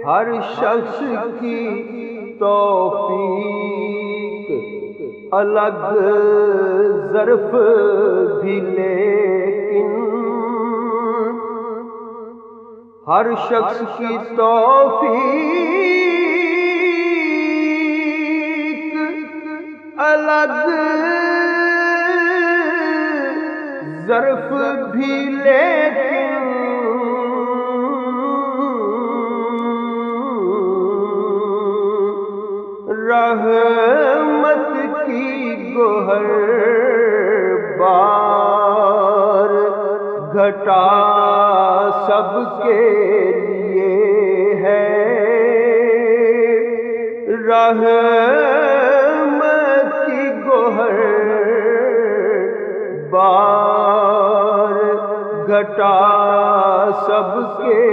ہر شخص کی توفیق الگ ظرف بھی، لیکن ہر شخص کی توفیق الگ ظرف بھی، لیکن رحمت کی گوہر بار گھٹا سب کے لیے ہے، رحمت کی گوہر بار گھٹا سب کے